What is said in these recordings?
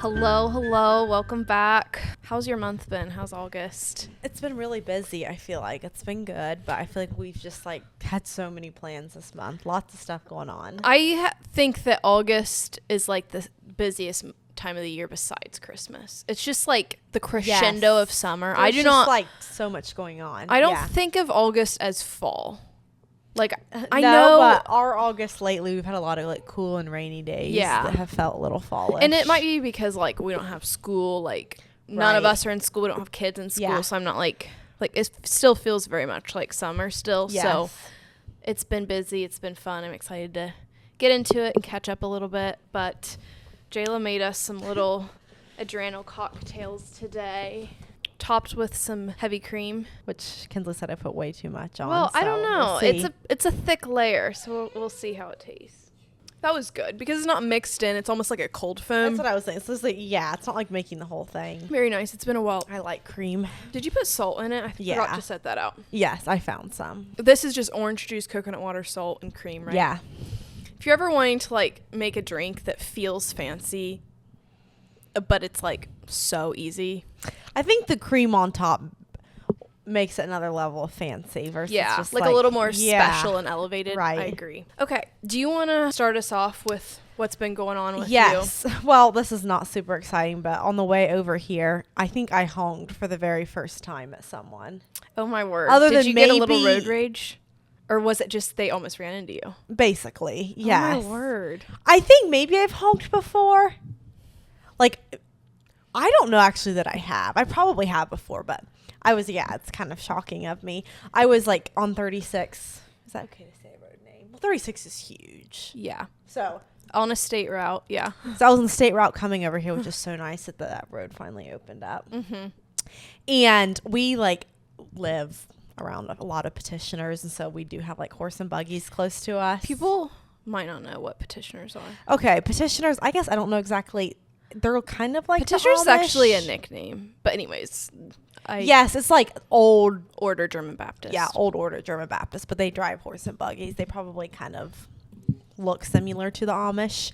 Hello, welcome back. How's your month been? How's August? It's been really busy. I feel like it's been good, but I feel like we've just had so many plans this month. Lots of stuff going on. I think that August is like the busiest time of the year besides Christmas. It's just like the crescendo of summer. There's just so much going on. I don't think of August as fall. Like I no, know, but our August lately we've had a lot of cool and rainy days that have felt a little fallish. and it might be because we don't have school. None of us are in school. We don't have kids in school, so I'm not like it still feels very much like summer still. Yes. So it's been busy. It's been fun. I'm excited to get into it and catch up a little bit. But Jayla made us some little adrenal cocktails today, topped with some heavy cream, which Kenslie said I put way too much on. Well, I don't know. We'll it's a thick layer, so we'll see how it tastes. That was good because it's not mixed in. It's almost like a cold foam. That's what I was saying. So it's not like making the whole thing. Very nice. It's been a while. I like cream. Did you put salt in it? I forgot to set that out. Yes, I found some. This is just orange juice, coconut water, salt, and cream, right? Yeah. If you're ever wanting to make a drink that feels fancy, but it's so easy, I think the cream on top makes it another level of fancy versus just a little more special and elevated. Right. I agree. Okay. Do you want to start us off with what's been going on with you? Yes. Well, this is not super exciting, but on the way over here, I think I honked for the very first time at someone. Oh my word. Did you get a little road rage? Or was it just they almost ran into you? Basically, yes. Oh my word. I think maybe I've honked before. I don't know actually that I have. I probably have before, but it's kind of shocking of me. I was on 36. Is that okay to say a road name? Well, 36 is huge. Yeah. So on a state route, yeah. So I was on the state route coming over here, which is so nice that that road finally opened up. Mm-hmm. And we live around a lot of petitioners, and so we do have horse and buggies close to us. People might not know what petitioners are. Okay, petitioners, I guess I don't know exactly. They're kind of like petitioners is actually a nickname, but anyways, yes, it's old order German Baptist. Yeah, old order German Baptist, but they drive horse and buggies. They probably kind of look similar to the Amish.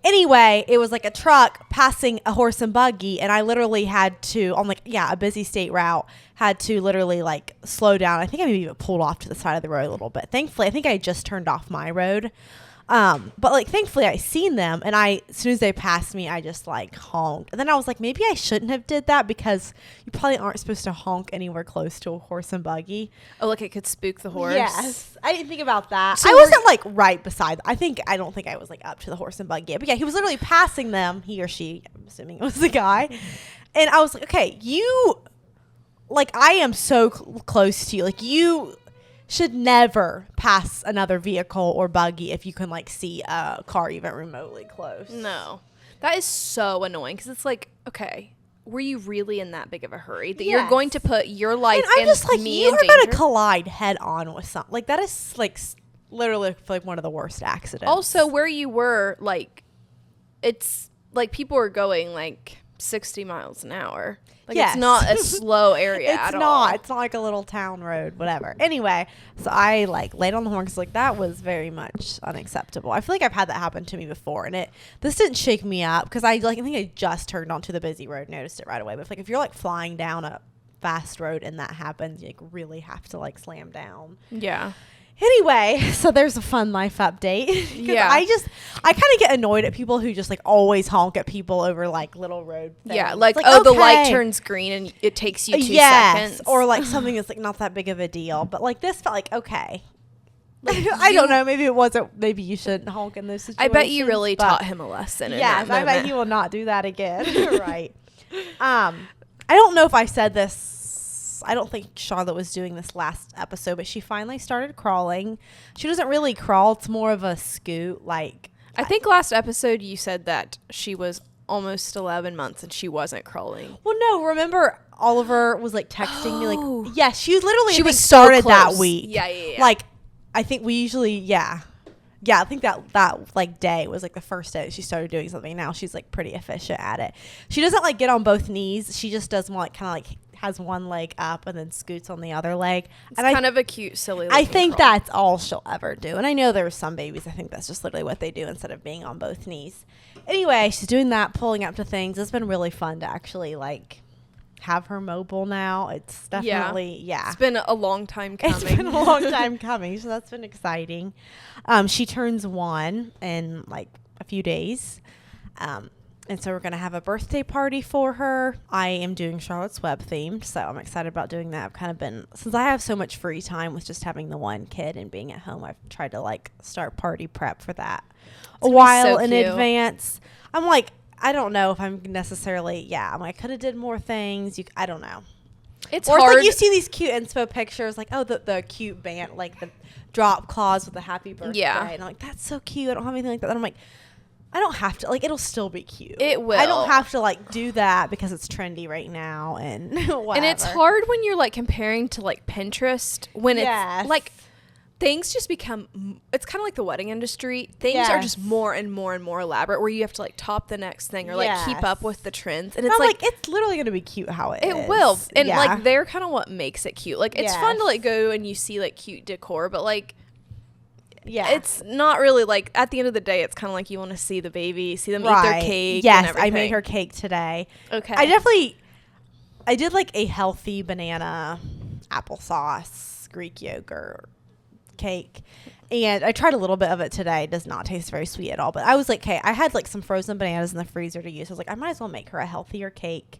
Anyway, it was a truck passing a horse and buggy, and I literally had to, on a busy state route, had to literally slow down. I think I maybe even pulled off to the side of the road a little bit. Thankfully, I think I just turned off my road. But thankfully I seen them, and as soon as they passed me, I just honked. And then I was maybe I shouldn't have did that because you probably aren't supposed to honk anywhere close to a horse and buggy. Oh, it could spook the horse. Yes. I didn't think about that. So I wasn't right beside. I don't think I was up to the horse and buggy. But yeah, he was literally passing them, he or she, I'm assuming it was the guy. And I was okay, you, I am so close to you. You should never pass another vehicle or buggy if you can see a car even remotely close. No, that is so annoying because it's okay, were you really in that big of a hurry that you're going to put your life and I'm and just me you in are danger? going to collide head on with something that is literally one of the worst accidents. Also, where you were it's people are going 60 miles an hour. Yes. It's not a slow area at all. It's not a little town road, whatever. Anyway, so I laid on the horn because that was very much unacceptable. I feel I've had that happen to me before, and this didn't shake me up because I think I just turned onto the busy road, noticed it right away. But if you're flying down a fast road and that happens, you really have to slam down. Yeah. Anyway, so there's a fun life update. Yeah. I kind of get annoyed at people who just always honk at people over little road things. Yeah, the light turns green and it takes you 2 seconds. Or something that's not that big of a deal. But this felt okay. I don't know. Maybe it wasn't. Maybe you shouldn't honk in those situations. I bet you really taught him a lesson. Yes, I bet he will not do that again. Right. I don't know if I said this. I don't think Charlotte was doing this last episode, but she finally started crawling. She doesn't really crawl. It's more of a scoot. I think last episode you said that she was almost 11 months and she wasn't crawling. Well, no. Remember Oliver was texting me yes, she literally she was started so that week. Yeah. I think we usually I think that day was the first day that she started doing something. Now she's pretty efficient at it. She doesn't get on both knees. She just does more kind of has one leg up and then scoots on the other leg. It's and kind of a cute, silly I looking think crawl. that's all she'll ever do. And I know there are some babies, I think that's just literally what they do instead of being on both knees. Anyway, she's doing that, pulling up to things. It's been really fun to actually, like, have her mobile now. It's definitely, It's been a long time coming. It's been a long time coming, so that's been exciting. She turns 1 in, like, a few days. And so we're going to have a birthday party for her. I am doing Charlotte's Web themed, so I'm excited about doing that. I've kind of been, since I have so much free time with just having the one kid and being at home, I've tried to like start party prep for that a while in advance. I'm like, I don't know if I'm necessarily, I'm like, I could have did more things. I don't know. It's or hard. It's like you see these cute inspo pictures, like, oh, the cute band, like the drop claws with the happy birthday. Yeah. And I'm like, that's so cute. I don't have anything like that. And I'm like, I don't have to, like, it'll still be cute. It will. I don't have to, like, do that because it's trendy right now and whatever. And it's hard when you're, like, comparing to, like, Pinterest when it's, like, things just become, it's kind of like the wedding industry. Things are just more and more and more elaborate where you have to, like, top the next thing or, like, keep up with the trends. And it's, like, it's literally going to be cute how it is. It will. And, like, they're kind of what makes it cute. Like, it's fun to, like, go and you see, like, cute decor, but, like, it's not really like at the end of the day it's kind of like you want to see the baby, see them eat their cake. Yes, I made her cake today. Okay. I did like a healthy banana applesauce Greek yogurt cake, and I tried a little bit of it today. It does not taste very sweet at all, but I was like, okay, I had like some frozen bananas in the freezer to use. I was like, I might as well make her a healthier cake,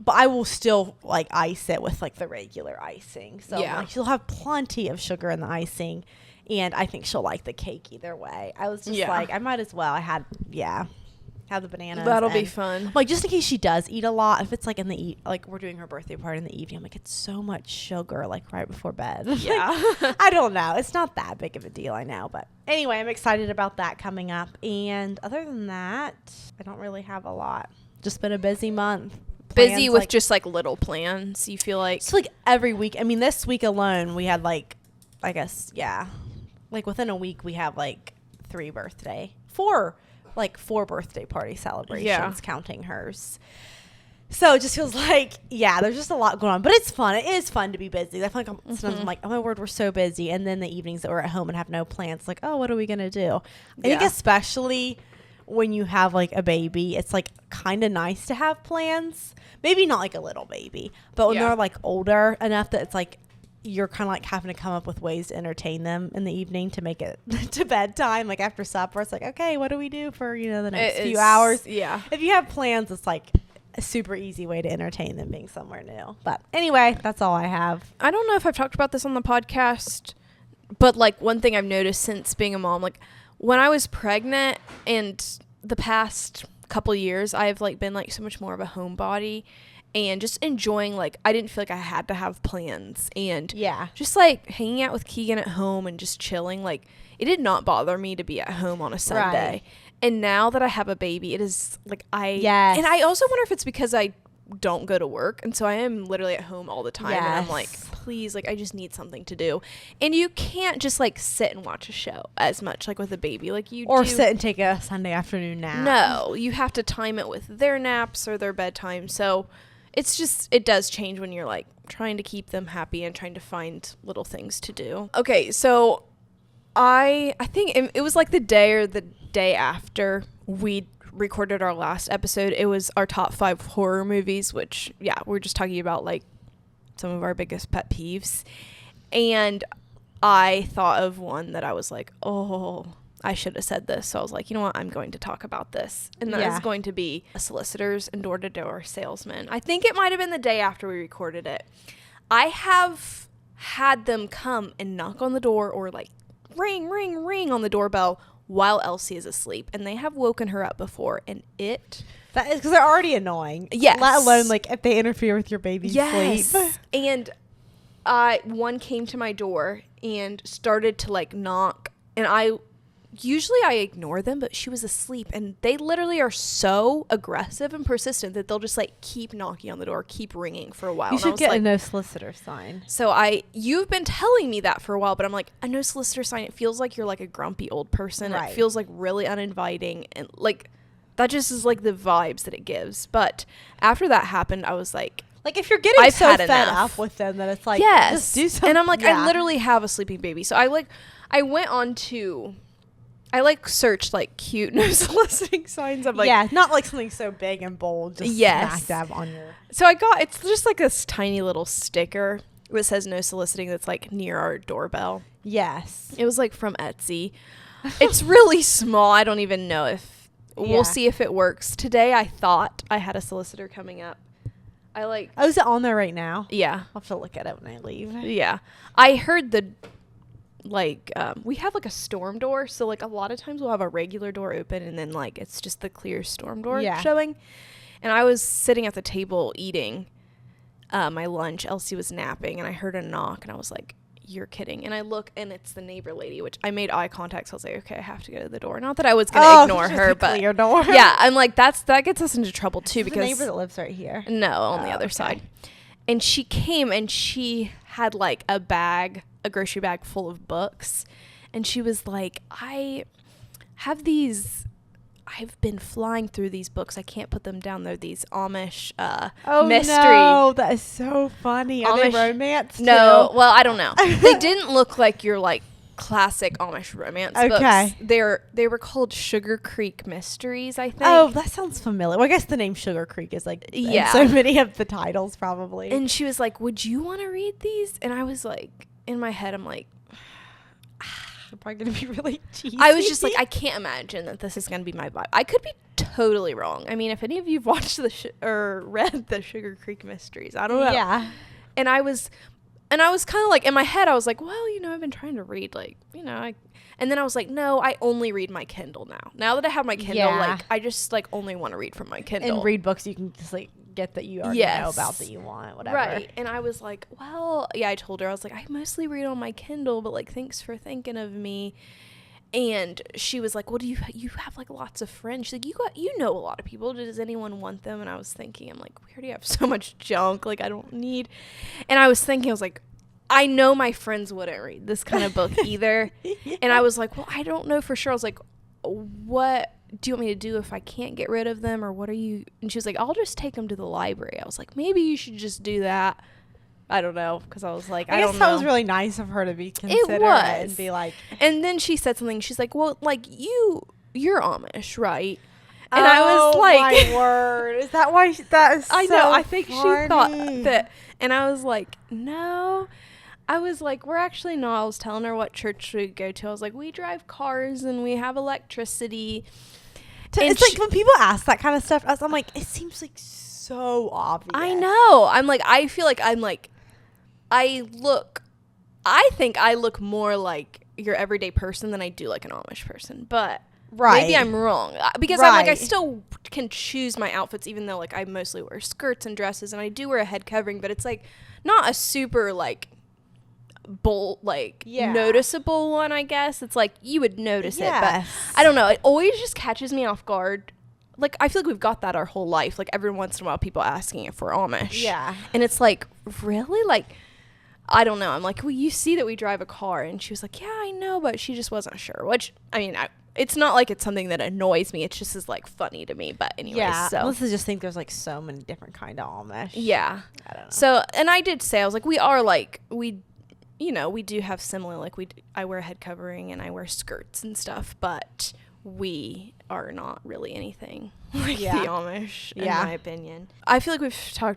but I will still like ice it with like the regular icing, so like, she'll have plenty of sugar in the icing. And I think she'll like the cake either way. I was just like, I might as well. I had, have the bananas. That'll be fun. Like, just in case she does eat a lot. If it's like like we're doing her birthday party in the evening, I'm like, it's so much sugar, like right before bed. Yeah. I don't know. It's not that big of a deal, I know. But anyway, I'm excited about that coming up. And other than that, I don't really have a lot. Just been a busy month. Busy with just like little plans, you feel like? So like every week. I mean, this week alone, we had like, I guess, like within a week we have like four birthday party celebrations counting hers. So it just feels like there's just a lot going on, but it's fun. It is fun to be busy. I feel like sometimes I'm like, oh my word, we're so busy. And then the evenings that we're at home and have no plans, like, oh, what are we gonna do? I think especially when you have like a baby, it's like kind of nice to have plans. Maybe not like a little baby, but when they're like older enough that it's like you're kind of like having to come up with ways to entertain them in the evening to make it to bedtime, like after supper. It's like, okay, what do we do for, the next few hours? Yeah. If you have plans, it's like a super easy way to entertain them being somewhere new. But anyway, that's all I have. I don't know if I've talked about this on the podcast, but like one thing I've noticed since being a mom, like when I was pregnant and the past couple years, I've like been like so much more of a homebody. And just enjoying, like, I didn't feel like I had to have plans. And just, like, hanging out with Keegan at home and just chilling. Like, it did not bother me to be at home on a Sunday. Right. And now that I have a baby, it is, like, And I also wonder if it's because I don't go to work. And so I am literally at home all the time. And I'm like, please, like, I just need something to do. And you can't just, like, sit and watch a show as much, like, with a baby. Like, Or sit and take a Sunday afternoon nap. No. You have to time it with their naps or their bedtime. So it's just, it does change when you're like trying to keep them happy and trying to find little things to do. Okay, so I think it was like the day or the day after we recorded our last episode. It was our top 5 horror movies, which, we're just talking about like some of our biggest pet peeves. And I thought of one that I was like, oh, I should have said this. So I was like, you know what? I'm going to talk about this. And that is going to be solicitors and door-to-door salesmen. I think it might have been the day after we recorded it. I have had them come and knock on the door or like ring, ring, ring on the doorbell while Elsie is asleep. And they have woken her up before. And that is because they're already annoying. Yes. Let alone like if they interfere with your baby's sleep. And one came to my door and started to like knock. And usually I ignore them, but she was asleep, and they literally are so aggressive and persistent that they'll just like keep knocking on the door, keep ringing for a while. You should get a no solicitor sign. So you've been telling me that for a while, but I'm like, a no solicitor sign, it feels like you're like a grumpy old person. Right. It feels like really uninviting, and like that just is like the vibes that it gives. But after that happened, I was like, Like, if you're getting I've so had fed enough. up with them that it's like, Yes. just do something. And I'm like, Yeah. I literally have a sleeping baby. So I went on to, searched like cute no soliciting signs. I'm like, yeah, not like something so big and bold, just Yes. smack dab on your. So it's just like this tiny little sticker that says no soliciting that's like near our doorbell. Yes. It was like from Etsy. It's really small. I don't even know if we'll see if it works. Today I thought I had a solicitor coming up. Oh, is it on there right now? Yeah. I'll have to look at it when I leave. Yeah. I heard we have like a storm door. So like a lot of times we'll have a regular door open and then like it's just the clear storm door showing. And I was sitting at the table eating my lunch. Elsie was napping and I heard a knock and I was like, you're kidding. And I look and it's the neighbor lady, which I made eye contact. So I was like, okay, I have to go to the door. Not that I was going to ignore her, but clear door. Yeah, I'm like, that gets us into trouble too because the neighbor that lives right here. No, on the other side. And she came and she had like a grocery bag full of books. And she was like, I've been flying through these books. I can't put them down. They're these Amish mystery. No, that is so funny. Are they Amish romance too? No, well, I don't know. They didn't look like your like classic Amish romance books. They were called Sugar Creek Mysteries, I think. Oh, that sounds familiar. Well, I guess the name Sugar Creek is like in so many of the titles probably. And she was like, would you want to read these? And I was like, in my head, I'm like, they're probably going to be really cheesy. I was just like, I can't imagine that this is going to be my vibe. I could be totally wrong. I mean, if any of you've watched or read the Sugar Creek Mysteries, I don't know. Yeah. And I was kind of like, in my head, I was like, well, I've been trying to read, like, and then I was like, no, I only read my Kindle now. Now that I have my Kindle, like, I just, like, only want to read from my Kindle. And read books you can just, like, get that you already know about that you want, whatever. Right. And I was like, well, yeah, I told her, I was like, I mostly read on my Kindle, but, like, thanks for thinking of me. And she was like, well, do you have, like, lots of friends? She's like, you know a lot of people. Does anyone want them? And I was thinking, I'm like, we already have so much junk. Like, I don't need. And I was thinking, I was like, I know my friends wouldn't read this kind of book either. And I was like, well, I don't know for sure. I was like, what do you want me to do if I can't get rid of them? Or what are you? And she was like, I'll just take them to the library. I was like, maybe you should just do that. I don't know. Because I was like, I don't know. That was really nice of her to be considerate and be like. And then she said something. She's like, well, like, you're Amish, right? And I was like, my word. Is that why that is so I know. I think funny. she thought that. And I was like, no. I was like, we're actually not. I was telling her what church we go to. I was like, we drive cars and we have electricity. It's like when people ask that kind of stuff, I'm like, it seems like so obvious. I know. I'm like, I feel like I think I look more like your everyday person than I do like an Amish person. But maybe I'm wrong. Because I'm like, I still can choose my outfits, even though like I mostly wear skirts and dresses and I do wear a head covering, but it's like not a super like bold, like noticeable one, I guess. It's like you would notice it, but I don't know. It always just catches me off guard. Like, I feel like we've got that our whole life. Like, every once in a while, people asking if we're Amish. Yeah. And it's like, really? Like, I don't know. I'm like, well, you see that we drive a car. And she was like, yeah, I know, but she just wasn't sure. Which, I mean, it's not like it's something that annoys me. It's just is like funny to me. But anyway, Melissa just think there's like so many different kind of Amish. Yeah. I don't know. So, and I did say, I was like, we are like, we do have similar, like I wear a head covering and I wear skirts and stuff, but we are not really anything like the Amish, in my opinion. I feel like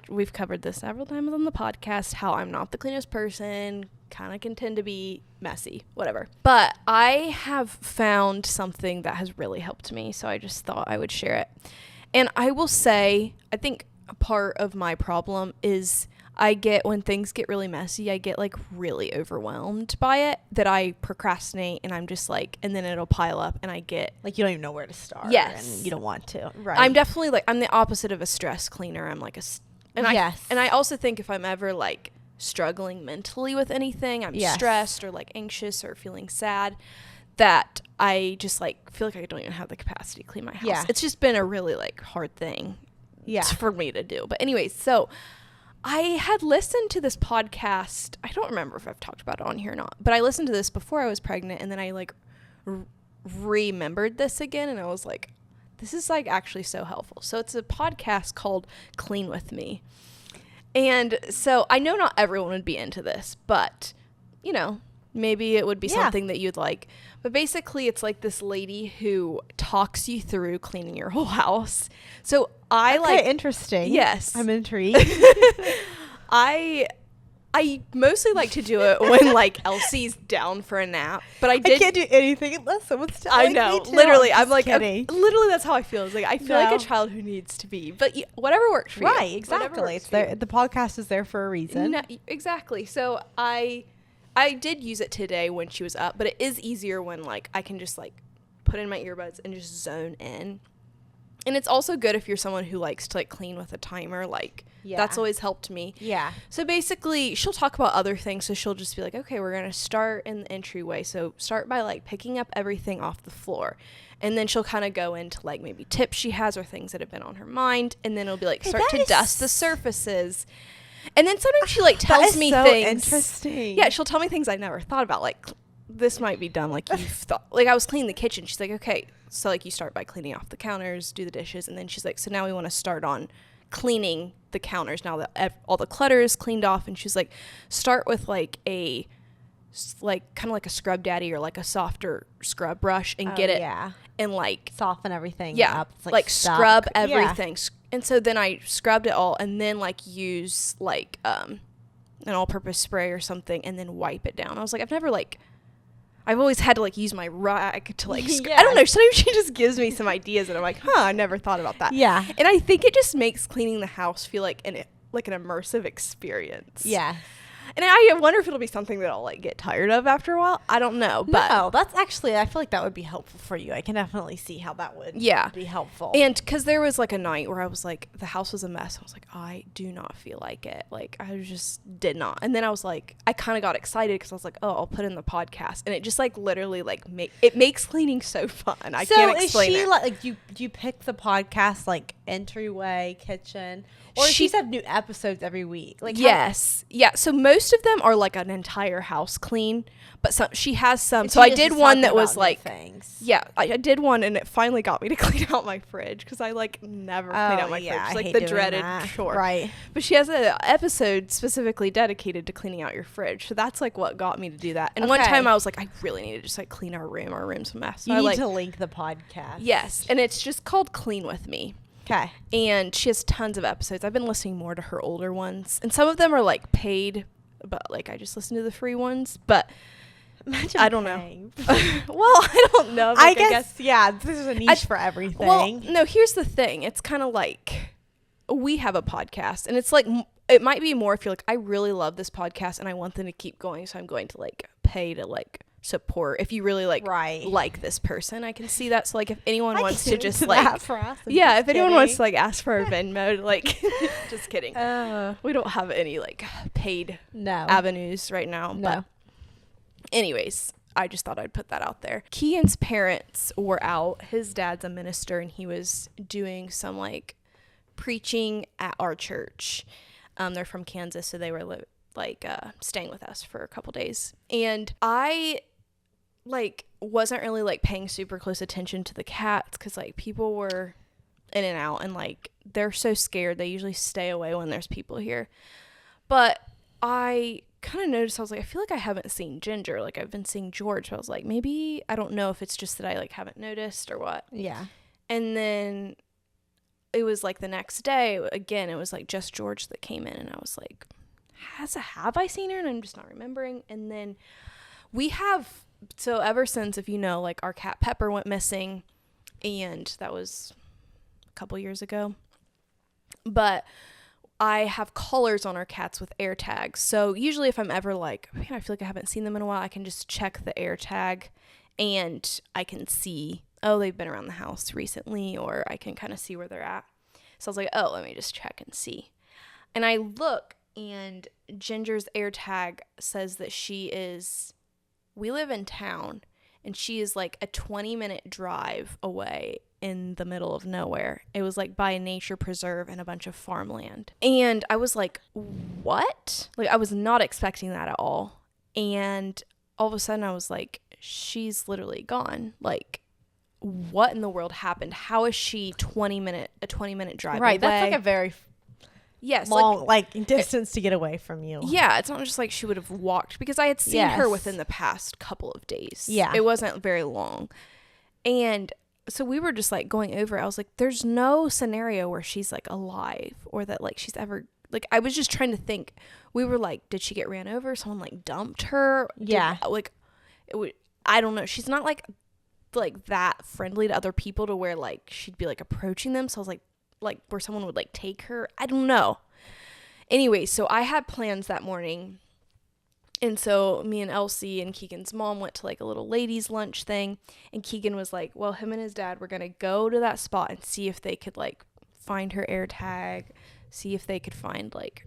we've covered this several times on the podcast, how I'm not the cleanest person, kind of can tend to be messy, whatever. But I have found something that has really helped me, so I just thought I would share it. And I will say, I think a part of my problem is when things get really messy, I get like really overwhelmed by it, that I procrastinate and I'm just like, and then it'll pile up and I get like, you don't even know where to start. Yes. And you don't want to. Right. I'm definitely like, I'm the opposite of a stress cleaner. I'm like I also think if I'm ever like struggling mentally with anything, I'm stressed or like anxious or feeling sad, that I just like feel like I don't even have the capacity to clean my house. It's just been a really like hard thing for me to do. But anyways, so I had listened to this podcast. I don't remember if I've talked about it on here or not, but I listened to this before I was pregnant, and then I like remembered this again, and I was like, this is like actually so helpful. So it's a podcast called Clean With Me. And so I know not everyone would be into this, but, you know, maybe it would be something that you'd like. But basically, it's like this lady who talks you through cleaning your whole house. So interesting. Yes. I'm intrigued. I mostly like to do it when like Elsie's down for a nap, but I can't do anything unless someone's telling I know, me to. literally. I'm like, literally that's how I feel. It's like I feel like a child who needs to be, but whatever works for you. Right, exactly. It's there. The podcast is there for a reason. No, exactly. So I did use it today when she was up, but it is easier when like I can just like put in my earbuds and just zone in. And it's also good if you're someone who likes to like clean with a timer. Like that's always helped me. Yeah. So basically she'll talk about other things. So she'll just be like, okay, we're going to start in the entryway. So start by like picking up everything off the floor. And then she'll kind of go into like maybe tips she has or things that have been on her mind. And then it'll be like, start to dust the surfaces. And then sometimes she like tells me things. Interesting. Yeah. She'll tell me things I never thought about. Like this might be done. Like you've thought, like I was cleaning the kitchen. She's like, okay. So, like, you start by cleaning off the counters, do the dishes, and then she's like, so now we want to start on cleaning the counters now that all the clutter is cleaned off. And she's like, start with, like, kind of like a scrub daddy or, like, a softer scrub brush and get it and, like, soften everything up. It's like scrub everything. Yeah. And so then I scrubbed it all and then, like, use, like, an all-purpose spray or something and then wipe it down. I was like, I've always had to, like, use my rag to, like, I don't know. Sometimes she just gives me some ideas, and I'm like, I never thought about that. Yeah. And I think it just makes cleaning the house feel like an immersive experience. Yeah. And I wonder if it'll be something that I'll, like, get tired of after a while. I don't know. But no, that's actually, I feel like that would be helpful for you. I can definitely see how that would be helpful. And because there was, like, a night where I was, like, the house was a mess. I was like, I do not feel like it. Like, I just did not. And then I was, like, I kind of got excited because I was like, oh, I'll put in the podcast. And it just, like, literally, like, it makes cleaning so fun. I can't explain it. So is she, like, do you pick the podcast, like, entryway, kitchen? Or she's have new episodes every week. Like yes. Yeah. So most of them are like an entire house clean, but she has some. So I did one that was like, yeah, I did one and it finally got me to clean out my fridge because I like never clean out my fridge. It's like the dreaded chore. Right. But she has an episode specifically dedicated to cleaning out your fridge. So that's like what got me to do that. And one time I was like, I really need to just like clean our room. Our room's a mess. So you need to link the podcast. Yes. And it's just called Clean With Me. Okay. And she has tons of episodes. I've been listening more to her older ones. And some of them are like paid, but like I just listen to the free ones. But imagine I don't know. Well, I don't know. Like, I guess, yeah, there's a niche for everything. Well, no, here's the thing. It's kind of like we have a podcast. And it's like, it might be more if you're like, I really love this podcast and I want them to keep going. So I'm going to like pay to like support if you really like this person. I can see that. So like if anyone wants to just like if anyone wants to like ask for a Venmo, like just kidding. We don't have any like paid avenues right now. But anyways, I just thought I'd put that out there. Kean's parents were out. His dad's a minister and he was doing some like preaching at our church. They're from Kansas, so they were staying with us for a couple days. And I like wasn't really like paying super close attention to the cats because like people were in and out and like they're so scared they usually stay away when there's people here. But I kind of noticed, I was like, I feel like I haven't seen Ginger. Like I've been seeing George, so I was like, maybe I don't know if it's just that I like haven't noticed or what. Yeah. And then it was like the next day again, it was like just George that came in and I was like, have I seen her? And I'm just not remembering. And then so ever since, if you know, like our cat Pepper went missing, and that was a couple years ago. But I have collars on our cats with air tags. So usually if I'm ever like, man, I feel like I haven't seen them in a while, I can just check the air tag and I can see, oh, they've been around the house recently, or I can kind of see where they're at. So I was like, oh, let me just check and see. And I look, and Ginger's air tag says that we live in town, and she is like a 20-minute drive away in the middle of nowhere. It was like by a nature preserve and a bunch of farmland. And I was like, what? Like I was not expecting that at all. And all of a sudden I was like, she's literally gone. Like, what in the world happened? How is she a 20-minute drive away? Right, that's like a very Yes, long distance to get away from you. Yeah, it's not just like she would have walked, because I had seen her within the past couple of days. Yeah. It wasn't very long. And so we were just like going over. I was like, there's no scenario where she's like alive, or that like she's ever, like, I was just trying to think. We were like, did she get ran over? Someone like dumped her? Yeah. I don't know. She's not like that friendly to other people to where like she'd be like approaching them. So I was like where someone would like take her. I don't know. Anyway, so I had plans that morning. And so me and Elsie and Keegan's mom went to like a little ladies' lunch thing. And Keegan was like, well, him and his dad were going to go to that spot and see if they could like find her air tag, see if they could find like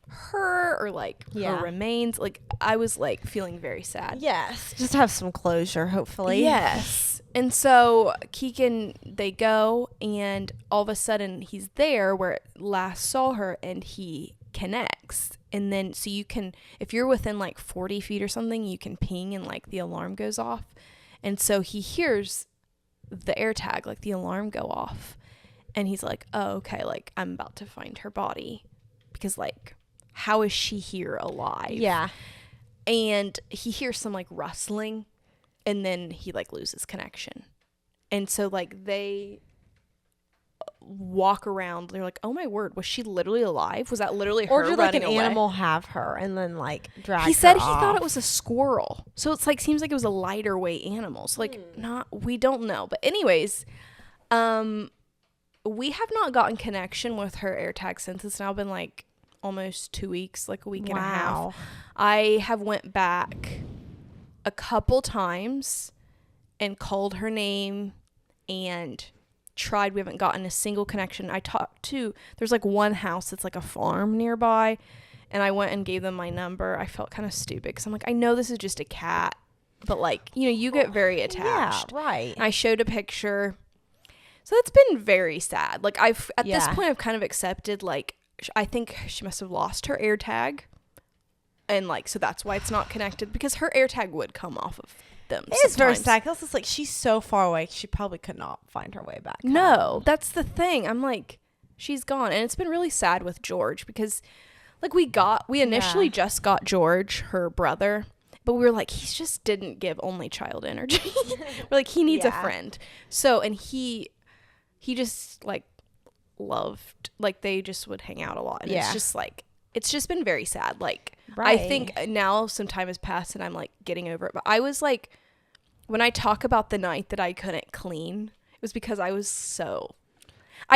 her or like her remains. Like, I was like feeling very sad. Yes. Just have some closure, hopefully. Yes. And so Keegan, they go, and all of a sudden he's there where it last saw her, and he connects. And then, so you can, if you're within like 40 feet or something, you can ping and like the alarm goes off. And so he hears the air tag, like the alarm go off. And he's like, oh, okay, like I'm about to find her body, because like, how is she here alive? Yeah. And he hears some like rustling, and then he like loses connection. And so like they walk around, they're like, oh my word, was she literally alive? Was that literally her? Or did like an away? animal have her and then like drag her? He said he off? thought it was a squirrel. So it's like, seems like it was a lighter weight animal. So like we don't know. But anyways, we have not gotten connection with her AirTag since. It's now been like almost 2 weeks, like a week and a half. I have went back a couple times and called her name and tried. We haven't gotten a single connection. I talked to, there's like one house that's like a farm nearby, and I went and gave them my number. I felt kind of stupid because I'm like, I know this is just a cat, but like, you know, you get very attached. Yeah, right. And I showed a picture. So it's been very sad. Like at this point I've kind of accepted, like, I think she must have lost her AirTag, and like, so that's why it's not connected, because her AirTag would come off of them. It's very sad. It's like she's so far away, she probably could not find her way back home. No, that's the thing. I'm like, she's gone. And it's been really sad with George, because like we initially just got George, her brother, but we were like, he just didn't give only child energy. We're like, he needs a friend. So, and he just like loved, like they just would hang out a lot, and it's just like, it's just been very sad. Like, I think now some time has passed and I'm like getting over it, but I was like, when I talk about the night that I couldn't clean, it was because I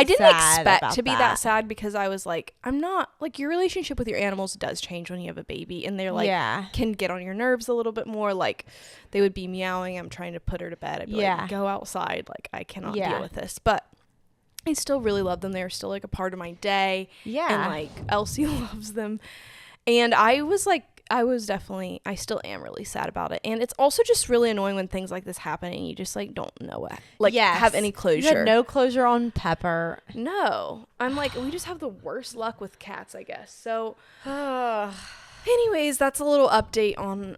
didn't expect to be that sad, because I was like, I'm not, like, your relationship with your animals does change when you have a baby, and they're like, can get on your nerves a little bit more. Like, they would be meowing, I'm trying to put her to bed, I'd be like, go outside, like, I cannot deal with this. But I still really love them. They're still like a part of my day. Yeah. And like Elsie loves them. And I still am really sad about it. And it's also just really annoying when things like this happen and you just like don't know it. Like, have any closure. You had no closure on Pepper. No. I'm like, we just have the worst luck with cats, I guess. So anyways, that's a little update on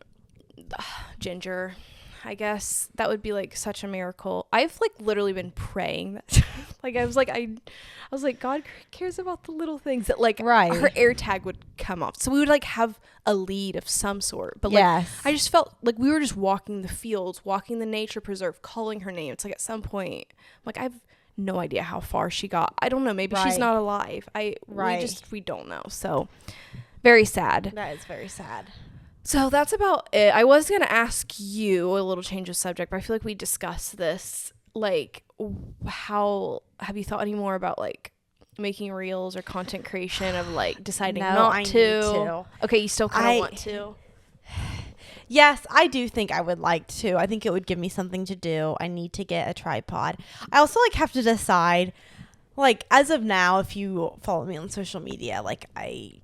Ginger. I guess that would be like such a miracle. I've like literally been praying that like I was like God cares about the little things, that like her AirTag would come off, so we would like have a lead of some sort. But like I just felt like we were just walking the fields, walking the nature preserve, calling her name. It's like at some point, like, I have no idea how far she got. I don't know, maybe she's not alive. We don't know. So very sad. That is very sad. So that's about it. I was going to ask you a little change of subject, but I feel like we discussed this. Like, how have you thought any more about like making reels or content creation, of like deciding not to? Need to. Okay, you still kind of want to. Yes, I do think I would like to. I think it would give me something to do. I need to get a tripod. I also like have to decide, like, as of now, if you follow me on social media, like I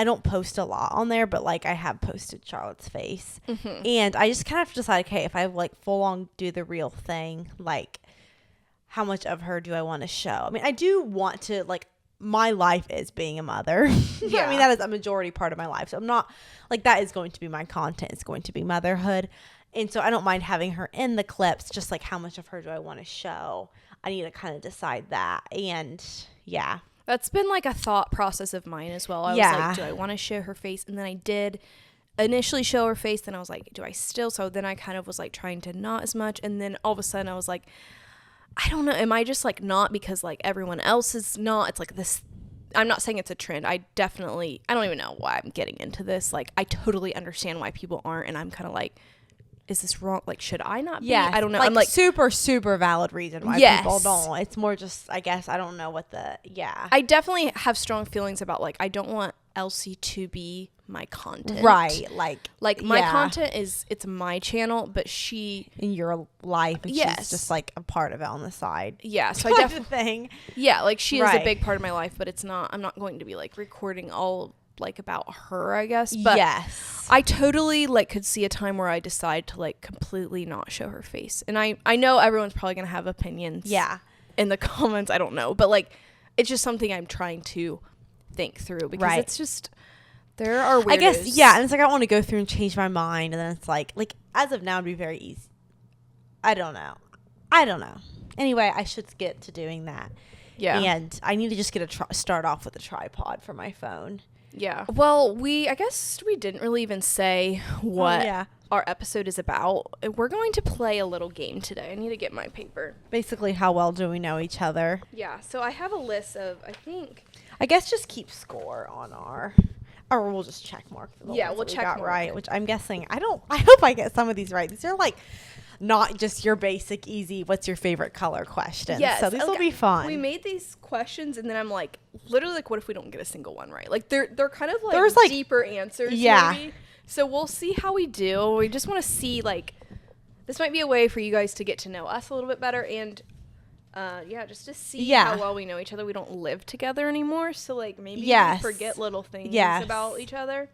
don't post a lot on there, but like I have posted Charlotte's face, and I just kind of have to decide, okay, if I like full on do the real thing, like how much of her do I want to show? I mean, I do want to, like, my life is being a mother. I mean, that is a majority part of my life. So I'm not like, that is going to be my content. It's going to be motherhood. And so I don't mind having her in the clips, just like how much of her do I want to show? I need to kind of decide that. And That's been like a thought process of mine as well. I was like, do I want to show her face? And then I did initially show her face. Then I was like, do I still? So then I kind of was like trying to not as much. And then all of a sudden I was like, I don't know. Am I just like not because like everyone else is not? It's like this. I'm not saying it's a trend. I don't even know why I'm getting into this. Like, I totally understand why people aren't. And I'm kind of like, is this wrong? Like, should I not be? Yeah, I don't know. Like, I'm like, super, super valid reason why people don't. It's more just, I guess, I don't know what I definitely have strong feelings about, like, I don't want Elsie to be my content. Right. Like my content it's my channel, but she. In your life, and she's just, like, a part of it on the side. Yeah, so I definitely. Yeah, like, she is a big part of my life, but I'm not going to be, like, recording all like about her, I guess. But yes, I totally like could see a time where I decide to like completely not show her face. And I know everyone's probably gonna have opinions. Yeah. In the comments, I don't know, but like it's just something I'm trying to think through because it's just there are weirdos. I guess and it's like I don't want to go through and change my mind, and then it's like as of now it'd be very easy. I don't know. Anyway, I should get to doing that. Yeah. And I need to just get start off with a tripod for my phone. Yeah. Well, I guess we didn't really even say what our episode is about. We're going to play a little game today. I need to get my paper. Basically, how well do we know each other? Yeah. So I have a list of, I guess just keep score on or we'll just check mark the ones we'll that we check got mark right, it. which I'm guessing I hope I get some of these right. These are like not just your basic easy what's your favorite color questions. Yes, so these will be fun. We made these questions and then I'm like literally like what if we don't get a single one right? Like they're kind of like there's like deeper answers maybe. So we'll see how we do. We just want to see like this might be a way for you guys to get to know us a little bit better and just to see how well we know each other. We don't live together anymore, so like maybe we forget little things about each other.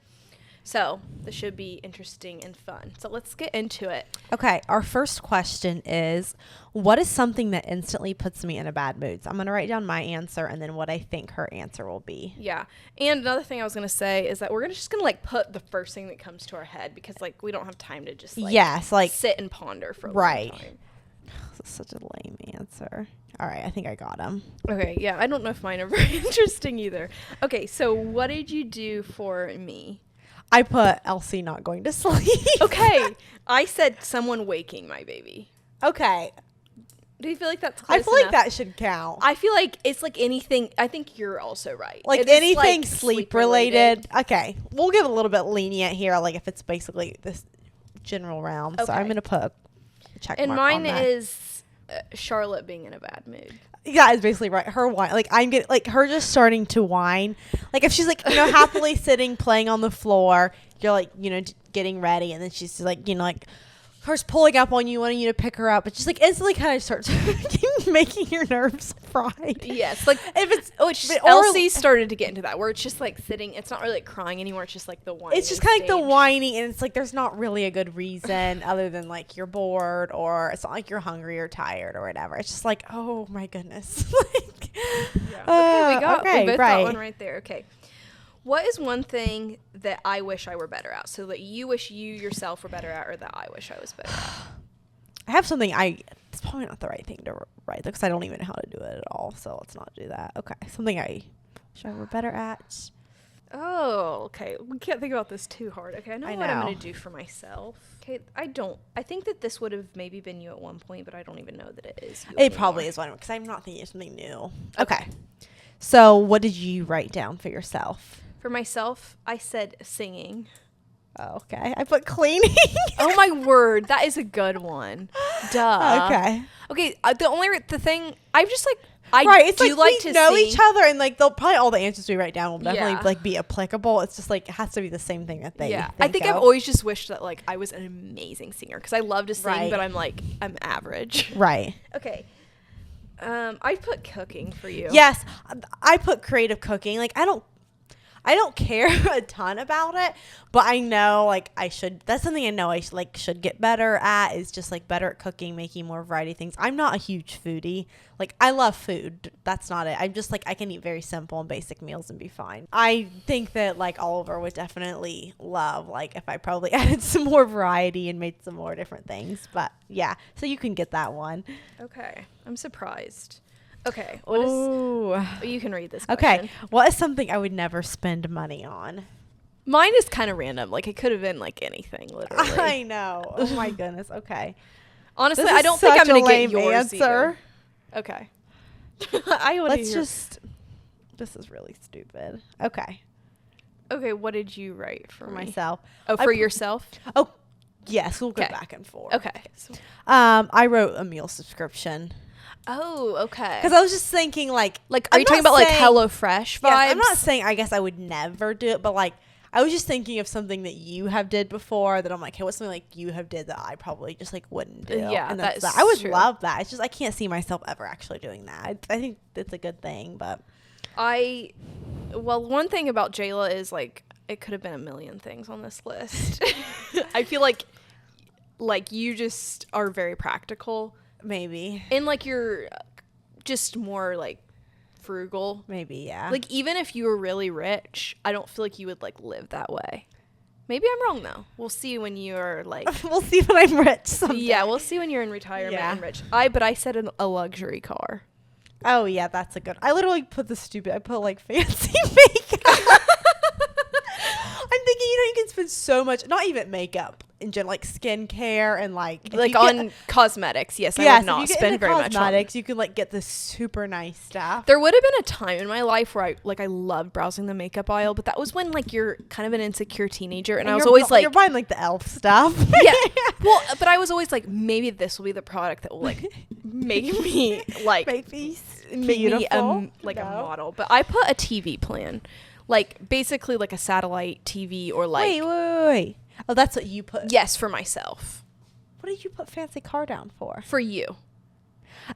So this should be interesting and fun. So let's get into it. Okay, our first question is, what is something that instantly puts me in a bad mood? So I'm going to write down my answer and then what I think her answer will be. Yeah. And another thing I was going to say is that we're just going to like put the first thing that comes to our head because like we don't have time to just like sit and ponder for a long time. This is such a lame answer. All right, I think I got him. Okay, yeah, I don't know if mine are very interesting either. Okay, so what did you do for me? I put Elsie not going to sleep. Okay, I said someone waking my baby. Okay. Do you feel like that's close I feel enough? like that should count. I feel like it's like anything. I think you're also right. Like it anything like sleep related. Okay, we'll give a little bit lenient here. Like if it's basically this general realm. Okay. So I'm gonna put a check mark on that. And mine is Charlotte being in a bad mood. Yeah, it's basically right. Her whine, like I'm getting, like her just starting to whine. Like if she's like, happily sitting, playing on the floor, you're like, getting ready, and then she's just like, like her's pulling up on you, wanting you to pick her up, but just like instantly kind of starts making your nerves fried. Yes, like if it's Elsie started to get into that where it's just like sitting. It's not really like crying anymore. It's just like the whining. It's just kind of like the whining, and it's like there's not really a good reason other than like you're bored or it's not like you're hungry or tired or whatever. It's just like, oh my goodness. Okay, we both got one right there. Okay. What is one thing that I wish I were better at? So that you wish you yourself were better at, or that I wish I was better at? I have something it's probably not the right thing to write because I don't even know how to do it at all. So let's not do that. Okay. Something I wish I were better at. Oh, okay. We can't think about this too hard. Okay. I know what I'm going to do for myself. Okay. I think that this would have maybe been you at one point, but I don't even know that it is you anymore. Probably is one because I'm not thinking of something new. Okay. So what did you write down for yourself? For myself, I said singing. Oh, okay. I put cleaning. Oh my word, that is a good one. Duh. Okay. Okay. The thing I'm just like it's do like to we know sing. each other, and like they'll probably all the answers we write down will definitely like be applicable. It's just like it has to be the same thing that they. Yeah. I think I've always just wished that like I was an amazing singer because I love to sing, but I'm average. Right. Okay. I put cooking for you. Yes, I put creative cooking. Like I don't care a ton about it, but I know like I should. That's something I know I should get better at. Is just like better at cooking, making more variety of things. I'm not a huge foodie. Like I love food. That's not it. I'm just like I can eat very simple and basic meals and be fine. I think that like Oliver would definitely love like if I probably added some more variety and made some more different things. But yeah, so you can get that one. Okay, I'm surprised. Okay. Ooh. You can read this Okay. question. What is something I would never spend money on? Mine is kind of random. Like, it could have been, like, anything, literally. I know. Oh, my goodness. Okay. Honestly, This I is don't think I'm such a going to get lame yours answer. either. Okay. I want to Let's hear. just... This is really stupid. Okay. Okay, what did you write for me? Myself. Oh, I for put- yourself? Oh, yes. We'll go Okay. back and forth. Okay. I wrote a meal subscription. Oh, okay. Because I was just thinking, like... Like, are I'm you talking not about, like, saying- HelloFresh vibes? Yes, I'm not saying I guess I would never do it, but, like, I was just thinking of something that you have did before that I'm like, hey, what's something, like, you have did that I probably just, like, wouldn't do? Yeah, and that that's is I would true. love that. It's just I can't see myself ever actually doing that. I think it's a good thing, but... Well, one thing about Jayla is, like, it could have been a million things on this list. I feel like you just are very practical. Maybe. And, like, you're just more, like, frugal. Maybe, yeah. Like, even if you were really rich, I don't feel like you would, like, live that way. Maybe I'm wrong, though. We'll see when you're, like... we'll see when I'm rich someday. Yeah, we'll see when you're in retirement Yeah. and rich. But I said a luxury car. Oh, yeah, that's a good... I literally put I put, like, fancy makeup. I'm thinking, you can spend so much... Not even makeup. In general, like, skincare and, like... On cosmetics, yes, I would not if you get spend into very much on cosmetics, you can, like, get this super nice stuff. There would have been a time in my life where I loved browsing the makeup aisle, but that was when, like, you're kind of an insecure teenager, and I was always like... You're buying, like, the e.l.f. stuff. Yeah. Well, but I was always like, maybe this will be the product that will, like, make me, like... Make me beautiful. A No. model. But I put a TV plan. Like, basically, like, a satellite TV or, like... Wait. Oh, that's what you put. Yes, for myself. What did you put fancy car down for? For you.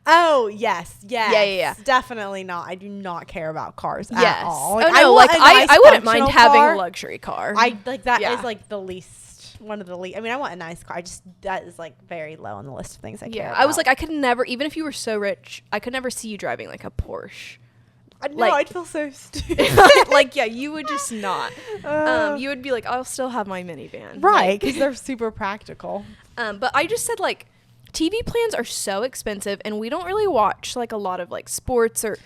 Oh, yes. Yeah. Definitely not. I do not care about cars Yes. at all. Like, I wouldn't mind having a luxury car. I like that Yeah. is like the least one of the least. I mean, I want a nice car. That is like very low on the list of things I care about. I was like, I could never, even if you were so rich, I could never see you driving like a Porsche. no, like- I'd feel so stupid. Like, yeah, you would just not. You would be like, I'll still have my minivan. Right, Like, because they're super practical. but I just said, like, TV plans are so expensive, and we don't really watch, like, a lot of, like, sports or,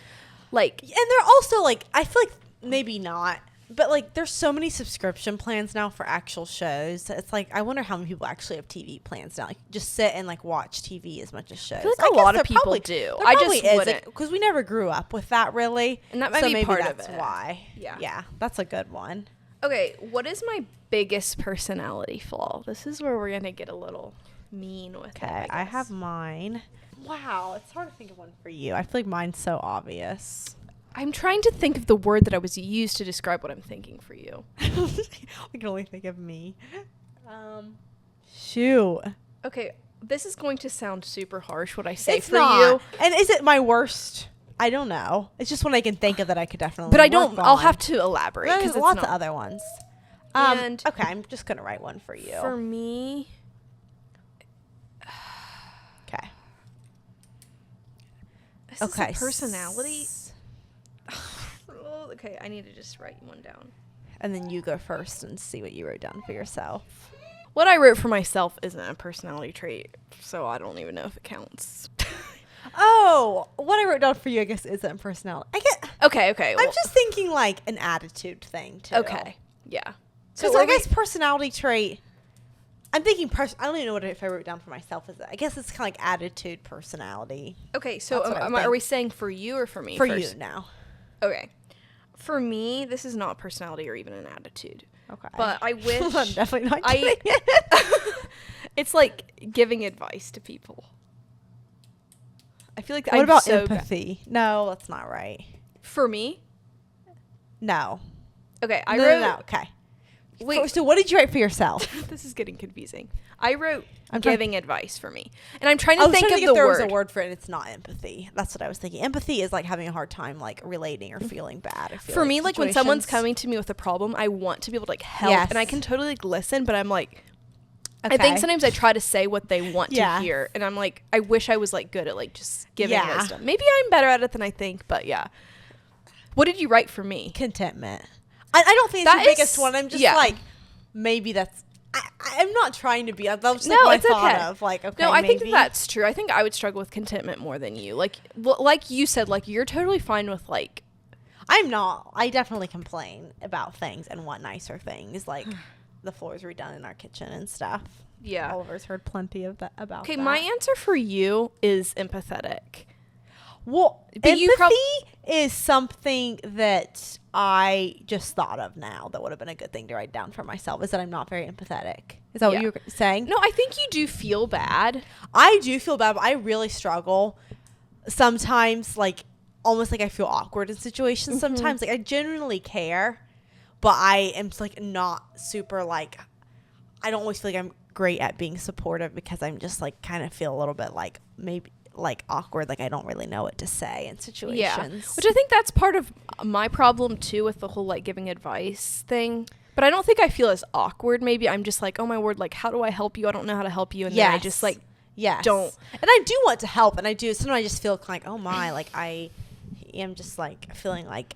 like... And they're also, like, I feel like maybe not, but, like, there's so many subscription plans now for actual shows. It's like, I wonder how many people actually have TV plans now. Like, just sit and, like, watch TV as much as shows. I feel like guess a lot of there people probably- do. there I probably just isn't, wouldn't. because we never grew up with that, really. And that might So be maybe part of that's it. why. Yeah. Yeah, that's a good one. Okay, what is my biggest personality flaw? This is where we're going to get a little mean with it, Okay, I guess. have mine. Wow, it's hard to think of one for you. I feel like mine's so obvious. I'm trying to think of the word that I was used to describe what I'm thinking for you. I can only think of me. Shoot. Okay, this is going to sound super harsh, what I say It's for not. you. And is it my worst? I don't know. It's just one I can think of that I could definitely But I work don't, on. I'll have to elaborate. There's Because lots of other ones. And- okay, I'm just going to write one for you. For me, Okay. this is Okay. a personality. Okay, I need to just write one down. And then you go first and see what you wrote down for yourself. What I wrote for myself isn't a personality trait, so I don't even know if it counts. Oh, what I wrote down for you, I guess, isn't personality. Okay. I'm just thinking like an attitude thing, too. Okay, yeah. So I guess personality trait. I'm thinking I don't even know if I wrote down for myself is. I guess it's kind of like attitude, personality. Okay, so That's what I would are we think. saying for you or for me? For first? you now. Okay. For me, this is not personality or even an attitude. Okay. But I wish I'm definitely not I- doing it. it's like giving advice to people. I feel like What I'm about so bad. empathy? No, that's not right. For me? No. Okay, I No, wrote no. Okay. Wait. So what did you write for yourself? This is getting confusing. I wrote I'm trying- giving advice for me. And I'm trying I to was think trying of to the there word. was a word for it, and it's not empathy. That's what I was thinking. Empathy is like having a hard time like relating or feeling bad. I feel For me, like when someone's situations. coming to me with a problem, I want to be able to like help, Yes. and I can totally like listen, but I'm like, I Okay. think sometimes I try to say what they want Yeah. to hear, and I'm like, I wish I was like good at like just giving Yeah. wisdom. Maybe I'm better at it than I think, but yeah. What did you write for me? Contentment. I don't think it's That the is- biggest one. I'm just yeah. like, maybe that's I'm not trying to be. That was just No, like my it's thought okay. of like, okay, No, I maybe. think that's true. I think I would struggle with contentment more than you. Like you said, like you're totally fine with like. I'm not. I definitely complain about things and want nicer things, like the floors redone in our kitchen and stuff. Yeah. Oliver's heard plenty of that about. Okay, that. my answer for you is empathetic. Well, But empathy is something that I just thought of now that would have been a good thing to write down for myself, is that I'm not very empathetic. Is that what you were saying? No, I think you do feel bad. I do feel bad, but I really struggle sometimes, like almost like I feel awkward in situations sometimes. Like I genuinely care, but I am like not super like, I don't always feel like I'm great at being supportive because I'm just like kind of feel a little bit like maybe like awkward, like I don't really know what to say in situations. Yeah, which I think that's part of my problem too with the whole like giving advice thing. But I don't think I feel as awkward. Maybe I'm just like, oh my word, like how do I help you? I don't know how to help you, and then I just like don't. And I do want to help, and I do. Sometimes I just feel like, oh my, like I am just like feeling like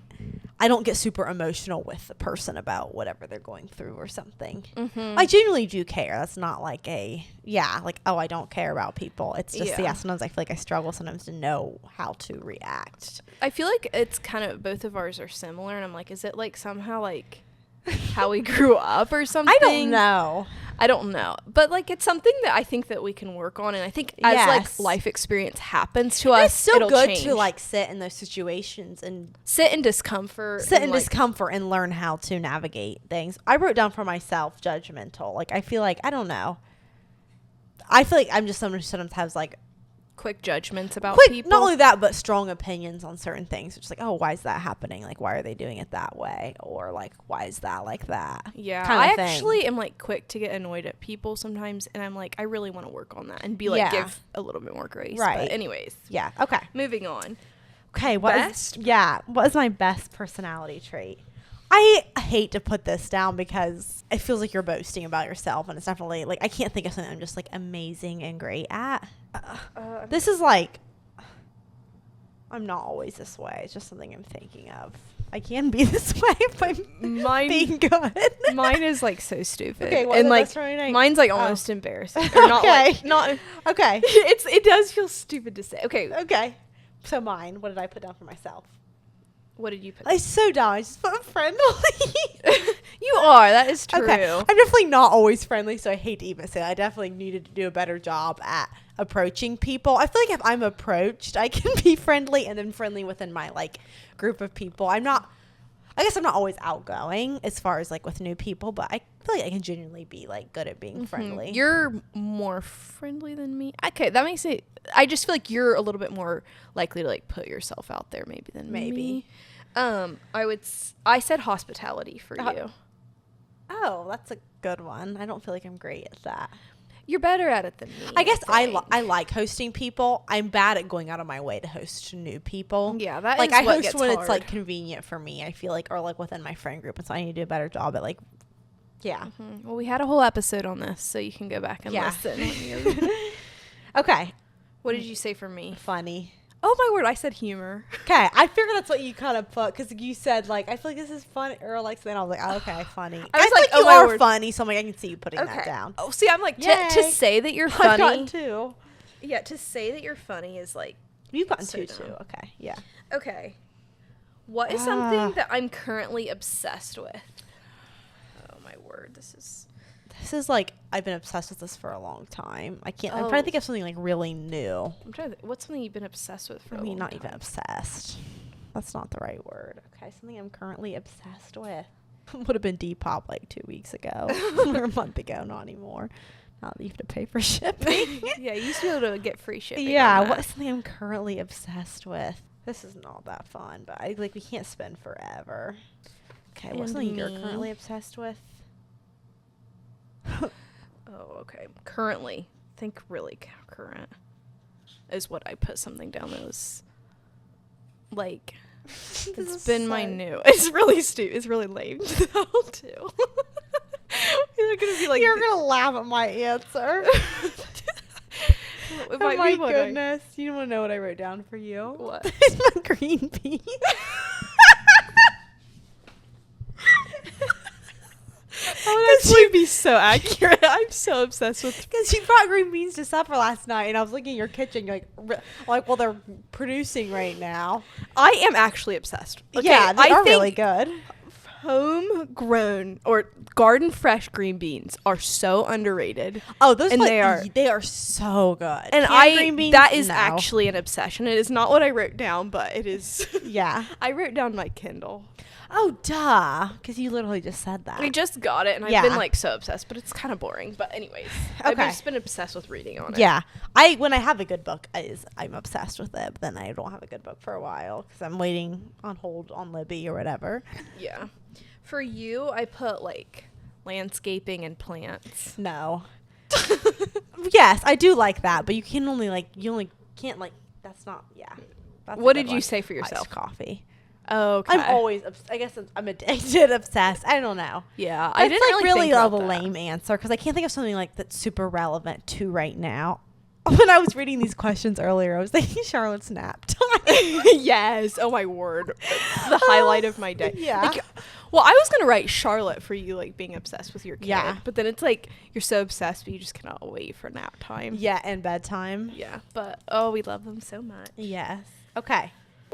I don't get super emotional with the person about whatever they're going through or something. I genuinely do care. That's not like like, oh, I don't care about people. It's just, sometimes I feel like I struggle sometimes to know how to react. I feel like it's kind of, both of ours are similar, and I'm like, is it like somehow like how we grew up or something? I don't know. But like it's something that I think that we can work on, and I think as like life experience happens to us, it's so it'll good change. to like sit in those situations and sit in discomfort and learn how to navigate things. I wrote down for myself judgmental. Like I feel like, I don't know, I feel like I'm just someone who sometimes has like quick judgments about people. Not only that, but strong opinions on certain things. It's like, oh, why is that happening? Like, why are they doing it that way? Or like, why is that like that? Yeah, kind I of actually am like quick to get annoyed at people sometimes, and I'm like, I really want to work on that and be like, give a little bit more grace. Right. But anyways. Yeah. Okay. Moving on. Okay. What is my best personality trait? I hate to put this down because it feels like you're boasting about yourself, and it's definitely like I can't think of something I'm just like amazing and great at. This is like, I'm not always this way. It's just something I'm thinking of. I can be this way if I'm being good. Mine is like so stupid. Okay, and like mine's like almost embarrassing. Or not like not okay. It does feel stupid to say. Okay. So mine. What did I put down for myself? What did you put? It's so dumb. I just put friendly. You are. That is true. Okay. I'm definitely not always friendly, so I hate to even say that. I definitely needed to do a better job at approaching people. I feel like if I'm approached, I can be friendly, and then friendly within my like group of people. I guess I'm not always outgoing as far as like with new people, but I feel like I can genuinely be like good at being friendly. You're more friendly than me. Okay, that makes it. I just feel like you're a little bit more likely to like put yourself out there maybe than me. I said hospitality for you. Oh, that's a good one. I don't feel like I'm great at that. You're better at it than me. I guess I like hosting people. I'm bad at going out of my way to host new people. Yeah, that like is I what host gets when hard. it's like convenient for me. I feel like, or like within my friend group, and so I need to do a better job at like. Yeah. Mm-hmm. Well, we had a whole episode on this, so you can go back and listen. Okay. What did you say for me? Funny. Oh my word, I said humor. Okay, I figured that's what you kind of put because you said like I feel like this is funny, or like then I was like, oh, okay, funny. I was like, you are funny, so I'm like, I can see you putting that down. Oh, see, I'm like to say that you're funny. I've gotten two. Yeah, to say that you're funny is like you've gotten two too. Okay, yeah. Okay, what is something that I'm currently obsessed with? Oh my word, this is like I've been obsessed with this for a long time. I'm trying to think of something like really new. I'm trying to think, what's something you've been obsessed with for a long time? Not even obsessed. That's not the right word. Okay, something I'm currently obsessed with. Would have been Depop like 2 weeks ago or a month ago. Not anymore. Now that you have to pay for shipping. Yeah, you used to be able to get free shipping. Yeah, what is something I'm currently obsessed with? This is not that fun, but we can't spend forever. Okay, what's something you're currently obsessed with? Oh, okay. Currently, think really current is what I put something down that was like it's been my new. It's really stupid. It's really lame though too. You're gonna be like, you're gonna laugh at my answer. Oh my goodness! You don't want to know what I wrote down for you? What? It's my green pea. Oh, that would be so accurate. I'm so obsessed with. Because you brought green beans to supper last night, and I was looking in your kitchen, you're like, well, they're producing right now. I am actually obsessed. Okay, Yeah, they I are think really good. homegrown or garden fresh green beans are so underrated. Oh, those And they are so good. And Canned green beans, that is no. actually an obsession. It is not what I wrote down, but it is. Yeah. I wrote down my Kindle. Oh, duh. Because you literally just said that. I just got it, and I've Yeah. been like so obsessed, but it's kind of boring. But anyways, I've Okay. just been obsessed with reading on it. Yeah. When I have a good book, I'm obsessed with it. But then I don't have a good book for a while because I'm waiting on hold on Libby or whatever. Yeah. For you, I put like landscaping and plants. No. Yes, I do like that, but you only can't that's not, yeah. That's a What good did you one. say for yourself? Iced coffee. Oh, okay. I'm always, I guess I'm addicted, obsessed. I don't know. Yeah, I That's didn't like really really think a about that. lame answer because I can't think of something like that's super relevant to right now. When I was reading these questions earlier, I was thinking Charlotte's nap time. Yes. Oh my word. The highlight of my day. Yeah. Like, well, I was gonna write Charlotte for you, like being obsessed with your kid. Yeah. But then it's like you're so obsessed, but you just cannot wait for nap time. Yeah, and bedtime. Yeah. But oh, we love them so much. Yes. Okay.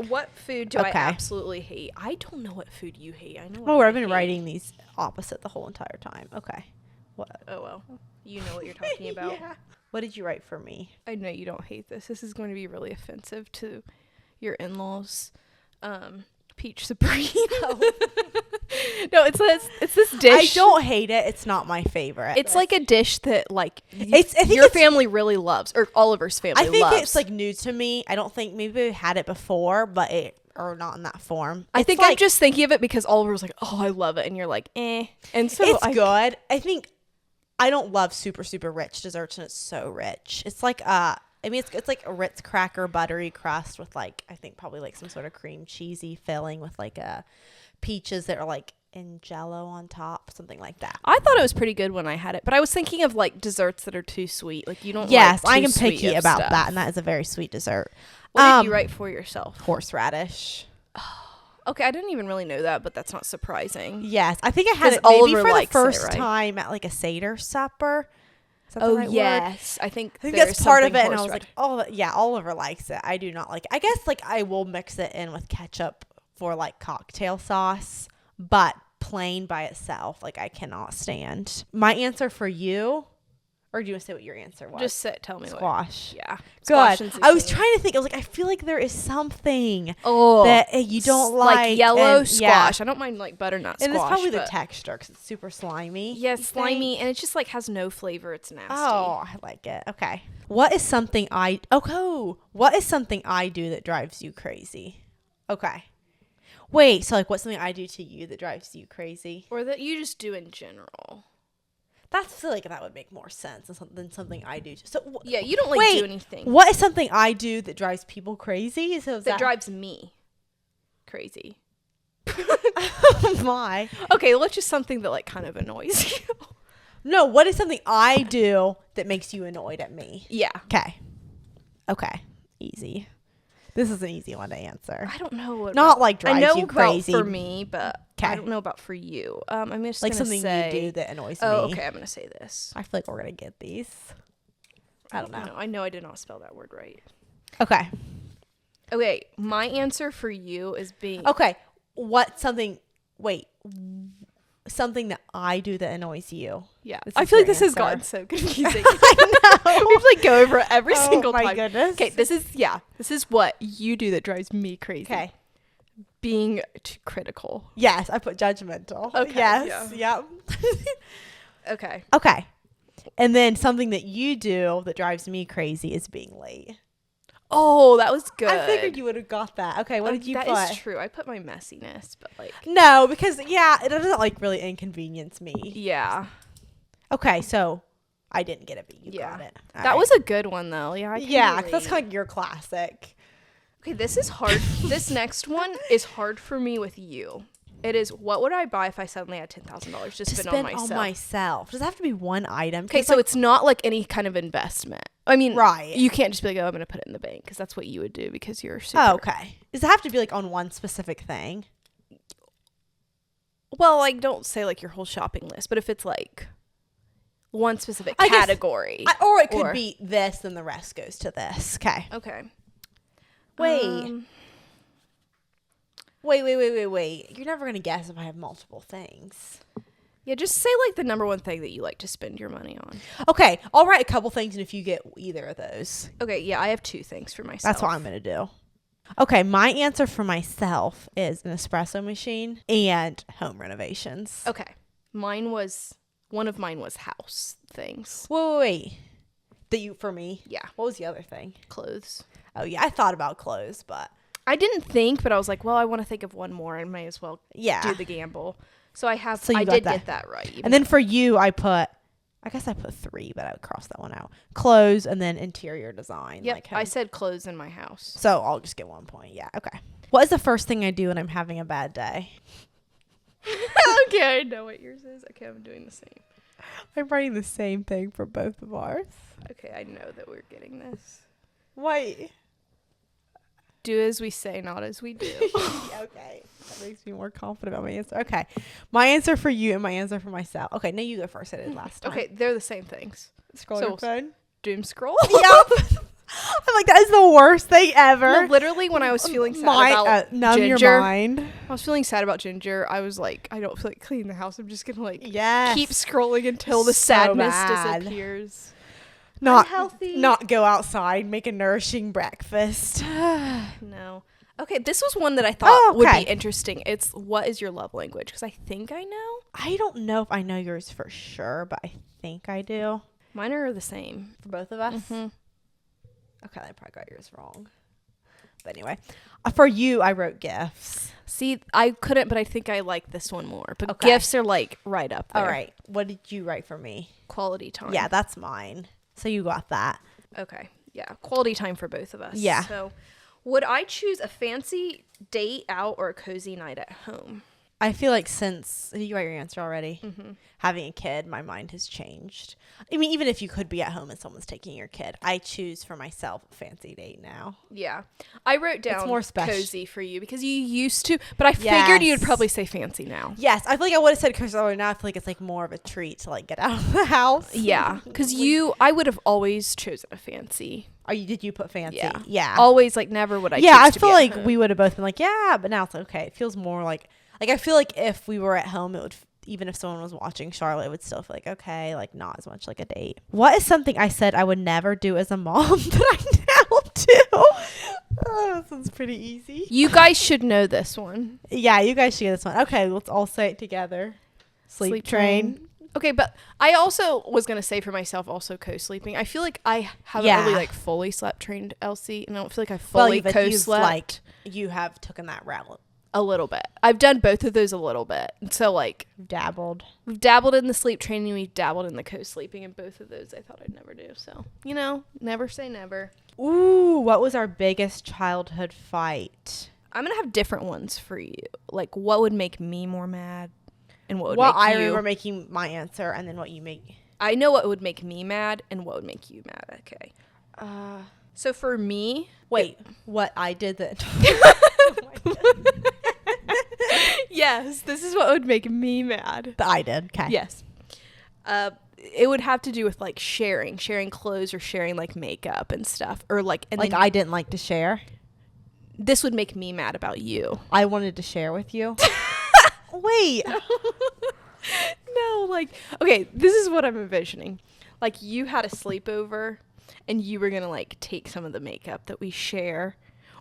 What food do I Okay. absolutely hate? I don't know what food you hate. I know. Oh, what I've I been hate. writing these opposite the whole entire time. Okay. What? Oh well, you know what you're talking about. Yeah. What did you write for me? I know you don't hate this. This is going to be really offensive to your in-laws. Peach Supreme. No, it's this dish. I don't hate it. It's not my favorite. It's like a dish that like I think your it's- family really loves, or Oliver's family I think loves. it's like new to me. I don't think maybe I had it before, but or not in that form. I It's think like, I'm just thinking of it because Oliver was like, "Oh, I love it," and you're like, "Eh." And so it's good. I think I don't love super super rich desserts, and it's so rich. It's like it's like a Ritz cracker buttery crust with like I think probably like some sort of cream cheesy filling with like peaches that are like in Jello on top, something like that. I thought it was pretty good when I had it, but I was thinking of like desserts that are too sweet. Like you don't. Yes, like I too am sweet picky of about stuff. that, and that is a very sweet dessert. What did you write for yourself? Horseradish. Okay, I didn't even really know that, but that's not surprising. Yes, I think I had 'Cause it maybe Oliver for the likes it, first right? time at like a Seder supper. Is that the right word? yes, I think That's part of it, and I was horseradish. like, "Oh, yeah, Oliver likes it. I do not like it. I guess like I will mix it in with ketchup for like cocktail sauce, but plain by itself, like I cannot stand." My answer for you, or do you want to say what your answer was? Just tell me squash. What. Yeah, Good. Squash and I was zucchini. trying to think. I was like, I feel like there is something Oh, that you don't like. yellow and, yeah. squash. I don't mind like butternut And squash. it's probably the but- texture because it's super slimy. Yeah, you think? slimy, and it just like has no flavor. It's nasty. Oh, I like it. Okay. What is something what is something I do that drives you crazy? Okay. Wait, so like what's something I do to you that drives you crazy? Or that you just do in general. I feel like that would make more sense than something I do. So Yeah, you don't like wait, do anything what is something I do that drives people crazy? So is that drives me crazy. Oh my. Okay, well, it's just something that like kind of annoys you. No, what is something I do that makes you annoyed at me? Yeah. Okay. Easy. This is an easy one to answer. I don't know what. Not like I drives know you about crazy. for me, but I 'Kay. don't know about for you. I'm just Like gonna something say, you do that annoys Oh, me. okay. I'm gonna say this. I feel like we're gonna get these. I don't know. I know I did not spell that word right. Okay. Okay, my answer for you is being. Okay. What's something? Wait. Something that I do that annoys you. Yeah, This I is feel like your this has answer. gotten so confusing. I know. We have to like go over it every single my time. goodness. Okay, this is what you do that drives me crazy. Okay. Being too critical. Yes, I put judgmental. Okay, Yes. Yep. Okay. Okay. And then something that you do that drives me crazy is being late. Oh, that was good. I figured you would have got that. Okay, what did you put? That is true. I put my messiness, but like. No, because it doesn't like really inconvenience me. Yeah. Okay, so I didn't get it, but you Yeah. got it. That was a good one though. Yeah. I can Yeah, 'cause that's relate. kind of like your classic. Okay, this is hard. This next one is hard for me with you. It is, what would I buy if I suddenly had $10,000 to spend on myself? Does it have to be one item? Okay, so it's not like any kind of investment. I mean, Right. You can't just be like, oh, I'm going to put it in the bank, because that's what you would do because you're super. Oh, okay. Does it have to be like on one specific thing? Well, like, don't say, like, your whole shopping list, but if it's, like, one specific I guess category. Or it could be this and the rest goes to this. Okay. Okay. Wait. Wait. You're never going to guess if I have multiple things. Yeah, just say, like, the number one thing that you like to spend your money on. Okay. I'll write a couple things, and if you get either of those. Okay, yeah, I have 2 things for myself. That's what I'm going to do. Okay, my answer for myself is an espresso machine and home renovations. Okay. One of mine was house things. Wait. For me? Yeah. What was the other thing? Clothes. Oh, yeah. I thought about clothes, but. I didn't think, but I was like, well, I want to think of one more and may as well do the gamble. So I did get that right. And then for you, I put 3, but I would cross that one out. Clothes and then interior design. Yep, like I said clothes in my house. So I'll just get 1 point. Yeah, okay. What is the first thing I do when I'm having a bad day? Okay, I know what yours is. Okay, I'm doing the same. I'm writing the same thing for both of ours. Okay, I know that we're getting this. Wait. Do as we say, not as we do. Okay. That makes me more confident about my answer. Okay. My answer for you and my answer for myself. Okay, now you go first. I did last time. Okay, they're the same things. Scroll your phone. Doom scroll. Yep. I'm like, that is the worst thing ever. No, literally, when I was feeling sad about numb Ginger, your mind. I was feeling sad about Ginger. I was like, I don't feel like cleaning the house. I'm just gonna like keep scrolling until the sadness disappears. Not healthy. Not go outside, make a nourishing breakfast. No. Okay, this was one that I thought would be interesting. It's what is your love language? Because I think I know. I don't know if I know yours for sure, but I think I do. Mine are the same for both of us. Mm-hmm. Okay, I probably got yours wrong. But anyway, for you, I wrote gifts. See, I couldn't, but I think I like this one more. But gifts are like right up there. All right. What did you write for me? Quality time. Yeah, that's mine. So you got that. Okay. Yeah. Quality time for both of us. Yeah. So would I choose a fancy date out or a cozy night at home? I feel like since you write your answer already, mm-hmm. having a kid, my mind has changed. I mean, even if you could be at home and someone's taking your kid, I choose for myself a fancy date now. Yeah. I wrote down it's more cozy for you because you used to, but I figured you'd probably say fancy now. Yes. I feel like I would have said cozy earlier. Now I feel like it's like more of a treat to like get out of the house. Yeah. Because I would have always chosen a fancy. Did you put fancy? Yeah. Yeah. Always, like, never would I choose I to feel be like at home. we would have both been like, yeah, but now it's okay. It feels more like I feel like if we were at home, it would, even if someone was watching Charlotte, it would still feel like, okay, like not as much like a date. What is something I said I would never do as a mom that I now do? Oh, this one's pretty easy. You guys should know this one. Yeah, you guys should get this one. Okay, let's all say it together. Sleep train. Okay, but I also was going to say for myself also co-sleeping. I feel like I haven't really like fully slept trained Elsie, and I don't feel like I fully co-slept. Like, you have taken that route. A little bit. I've done both of those a little bit. So like we've dabbled in the sleep training, we've dabbled in the co-sleeping, and both of those I thought I'd never do. So, never say never. Ooh, what was our biggest childhood fight? I'm going to have different ones for you. Like what would make me more mad and what would make you. I remember making my answer and then what you make. I know what would make me mad and what would make you mad. Okay. So for me, what I did that. Yes, this is what would make me mad. I did. Okay. Yes. It would have to do with like sharing clothes or sharing like makeup and stuff, or like and like then I didn't like to share. This would make me mad about you. I wanted to share with you. Wait. No, like okay, this is what I'm envisioning. Like you had a sleepover and you were gonna like take some of the makeup that we share,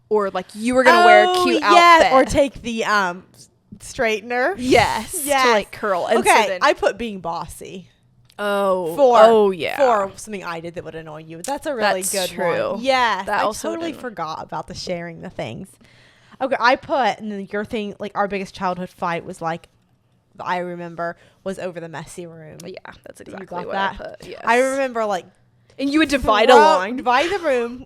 or like you were gonna wear a cute outfit, or take the straightener. Yes, to like curl. And okay, so then, I put being bossy. For something I did that would annoy you. That's a really good true. one. Yes, I totally forgot about the sharing the things. Okay, I put, and then your thing, like our biggest childhood fight was like, I remember, was over the messy room. Yeah, that's exactly you got what that? I put. Yes. I remember like, and you would divide the room,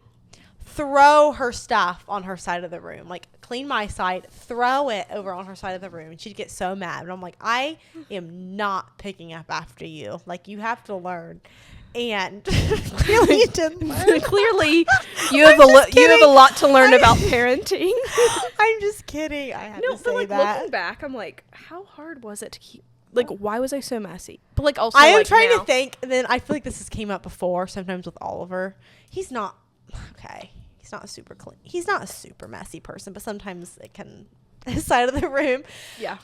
throw her stuff on her side of the room, like clean my side, throw it over on her side of the room, and she'd get so mad. And I'm like, I am not picking up after you. Like, you have to learn. And clearly you didn't learn. Clearly, you have a lot to learn about parenting. I'm just kidding. I had to say but like that. looking back, I'm like, how hard was it to keep? Like, why was I so messy? But like, also, I am like, trying now, to think. And then I feel like this has came up before. Sometimes with Oliver, he's not okay. He's not a super clean. He's not a super messy person, but sometimes it can. His side of the room,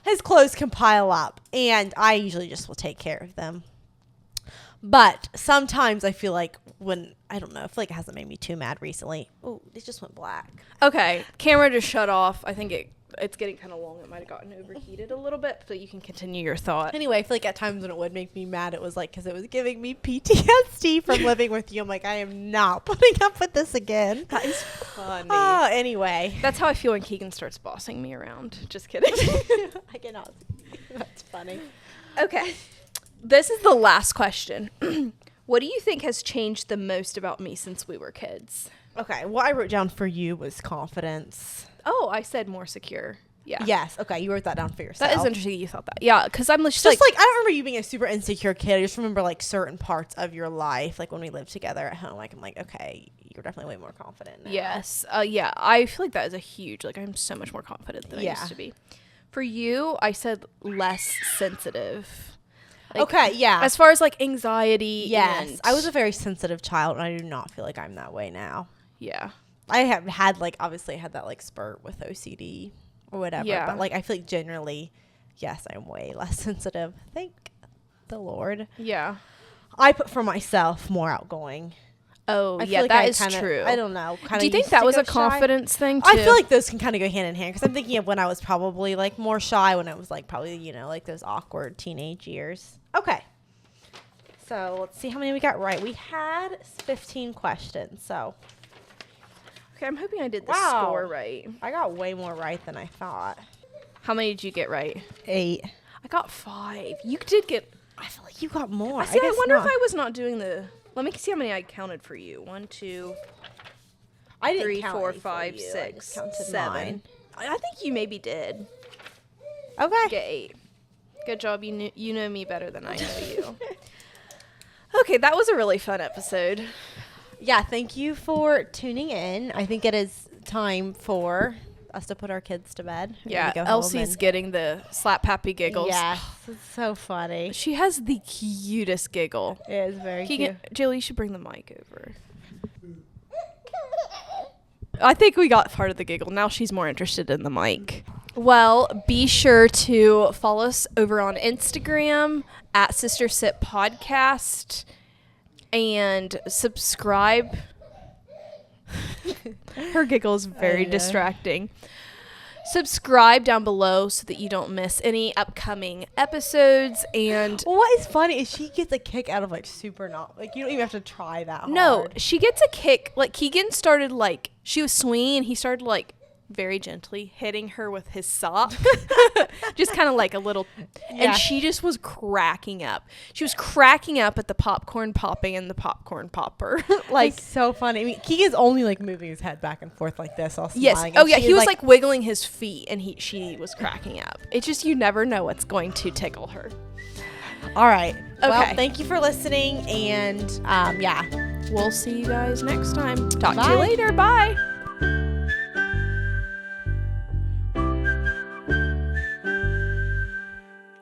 his clothes can pile up, and I usually just will take care of them. But sometimes I feel like I feel like it hasn't made me too mad recently. Oh, it just went black. Okay, camera just shut off. I think it's getting kind of long. It might have gotten overheated a little bit, but you can continue your thought. Anyway, I feel like at times when it would make me mad, it was like because it was giving me PTSD from living with you. I'm like, I am not putting up with this again. That is funny. Oh, anyway. That's how I feel when Keegan starts bossing me around. Just kidding. I cannot. That's funny. Okay. This is the last question. What do you think has changed the most about me since we were kids? Okay, what I wrote down for you was confidence. Oh, I said more secure. Yeah. Yes. Okay, you wrote that down for yourself. That is interesting you thought that. Yeah, because I'm just like I don't remember you being a super insecure kid. I just remember like certain parts of your life, like when we lived together at home. Like I'm like, okay, you're definitely way more confident now. Yes. Yeah. I feel like that is a huge. Like I'm so much more confident than I used to be. For you, I said less sensitive. Like, okay. Yeah. As far as like anxiety. Yes. I was a very sensitive child, and I do not feel like I'm that way now. Yeah. I have had obviously I had that spurt with OCD or whatever. Yeah. But I feel like generally, yes, I'm way less sensitive. Thank the Lord. Yeah. I put for myself more outgoing. Oh, yeah, like that is true. I don't know. Do you think that was a confidence thing too? I feel like those can kind of go hand in hand because I'm thinking of when I was probably more shy, when I was probably those awkward teenage years. Okay. So let's see how many we got right. We had 15 questions. So. Okay, I'm hoping I did the score right. I got way more right than I thought. How many did you get right? 8. I got 5. You did get. I feel like you got more. I wonder if I was not doing the. Let me see how many I counted for you. 1, 2, 3, 4, 5, 6, 7. I think you maybe did. Okay. Get 8. Good job. You know me better than I know you. Okay, that was a really fun episode. Yeah, thank you for tuning in. I think it is time for us to put our kids to bed. Yeah, Elsie's getting the slap happy giggles. Yes, it's so funny. She has the cutest giggle. It is very cute. Jayla, you should bring the mic over. I think we got part of the giggle. Now she's more interested in the mic. Well, be sure to follow us over on Instagram at Sister Sip Podcast and subscribe. Her giggle is very distracting. Subscribe down below so that you don't miss any upcoming episodes. And what is funny is she gets a kick out of super not you don't even have to try that hard. No, she gets a kick. Keegan started she was swinging and he started very gently hitting her with his sock. Just kind of a little. Yeah. And she just was cracking up. She was cracking up at the popcorn popping and the popcorn popper. It's so funny. I mean, Keegan's only moving his head back and forth like this all smiling. Yes. Oh yeah, he was wiggling his feet and she was cracking up. It's just you never know what's going to tickle her. All right. Okay. Well, thank you for listening, and yeah. We'll see you guys next time. Talk to you later. Bye.